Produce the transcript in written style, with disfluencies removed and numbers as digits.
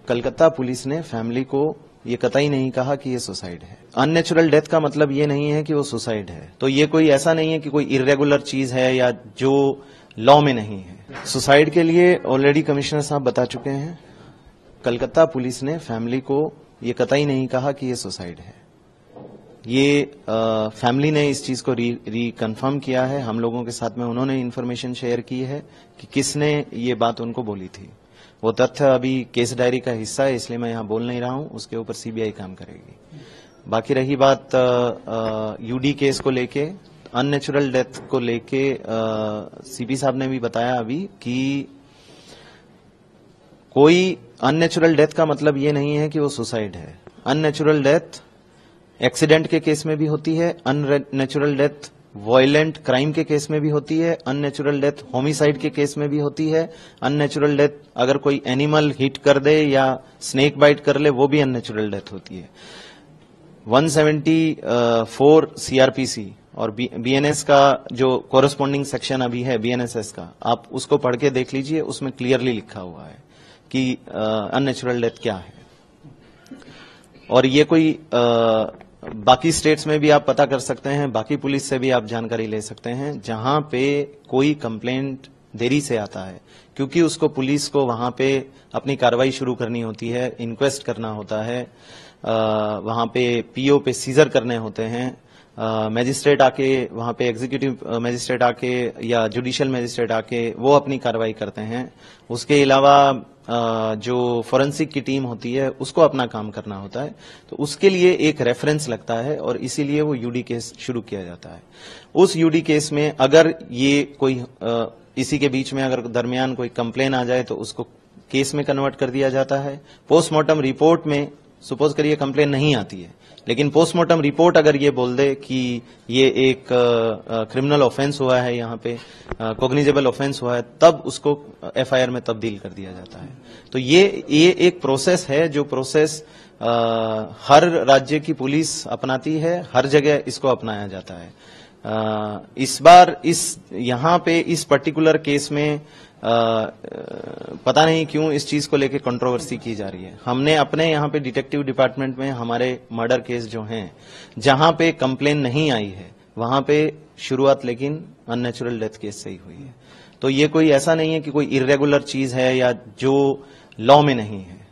Calcutta police ने family को ये कतई नहीं कहा कि ये सुसाइड है। अननेचुरल डेथ का मतलब ये नहीं है कि वो सुसाइड है। तो ये कोई ऐसा नहीं है कि कोई इर्रेगुलर चीज है या जो लॉ में नहीं है। सुसाइड के लिए ऑलरेडी कमिश्नर साहब बता चुके हैं। कलकत्ता पुलिस ने फैमिली को ये कतई नहीं कहा कि ये सुसाइड है। ये फैमिली ने इस चीज को रिकन्फर्म किया है। हम लोगों के साथ में उन्होंने इन्फॉर्मेशन शेयर की है कि किसने ये बात उनको बोली थी। वो तथ्य अभी केस डायरी का हिस्सा है, इसलिए मैं यहां बोल नहीं रहा हूं। उसके ऊपर सीबीआई काम करेगी। बाकी रही बात यूडी केस को लेके, अननेचुरल डेथ को लेके, सीपी साहब ने भी बताया अभी कि कोई अननेचुरल डेथ का मतलब ये नहीं है कि वो सुसाइड है। अननेचुरल डेथ एक्सीडेंट के केस में भी होती है, अननेचुरल डेथ वायलेंट क्राइम के केस में भी होती है, अननेचुरल डेथ होमिसाइड के केस में भी होती है, अननेचुरल डेथ अगर कोई एनिमल हिट कर दे या स्नेक बाइट कर ले वो भी अननेचुरल डेथ होती है। 174 सीआरपीसी और बीएनएस का जो कोरस्पॉन्डिंग सेक्शन अभी है बीएनएसएस का, आप उसको पढ़ के देख लीजिए। उसमें क्लियरली लिखा हुआ है कि अननेचुरल डेथ क्या है। और ये कोई बाकी स्टेट्स में भी आप पता कर सकते हैं, बाकी पुलिस से भी आप जानकारी ले सकते हैं। जहां पे कोई कंप्लेंट देरी से आता है, क्योंकि उसको पुलिस को वहां पे अपनी कार्रवाई शुरू करनी होती है, इंक्वेस्ट करना होता है, वहां पे पीओ पे सीजर करने होते हैं, मैजिस्ट्रेट आके वहां पे एग्जीक्यूटिव मैजिस्ट्रेट आके या जुडिशियल मैजिस्ट्रेट आके वो अपनी कार्रवाई करते हैं। उसके अलावा जो फोरेंसिक की टीम होती है उसको अपना काम करना होता है। तो उसके लिए एक रेफरेंस लगता है और इसीलिए वो यूडी केस शुरू किया जाता है। उस यूडी केस में अगर ये कोई इसी के बीच में अगर दरमियान कोई कंप्लेन आ जाए तो उसको केस में कन्वर्ट कर दिया जाता है। पोस्टमार्टम रिपोर्ट में सपोज करिए कंप्लेन नहीं आती है, लेकिन पोस्टमार्टम रिपोर्ट अगर ये बोल दे कि ये एक क्रिमिनल ऑफेंस हुआ है, यहाँ पे कॉग्निजेबल ऑफेंस हुआ है, तब उसको एफआईआर में तब्दील कर दिया जाता है। तो ये एक प्रोसेस है जो प्रोसेस हर राज्य की पुलिस अपनाती है, हर जगह इसको अपनाया जाता है। इस बार यहाँ पे इस पर्टिकुलर केस में पता नहीं क्यों इस चीज को लेकर कंट्रोवर्सी की जा रही है। हमने अपने यहाँ पे डिटेक्टिव डिपार्टमेंट में हमारे मर्डर केस जो हैं, जहां पे कंप्लेन नहीं आई है वहां पे शुरुआत लेकिन अननेचुरल डेथ केस से ही हुई है। तो ये कोई ऐसा नहीं है कि कोई इर्रेगुलर चीज है या जो लॉ में नहीं है।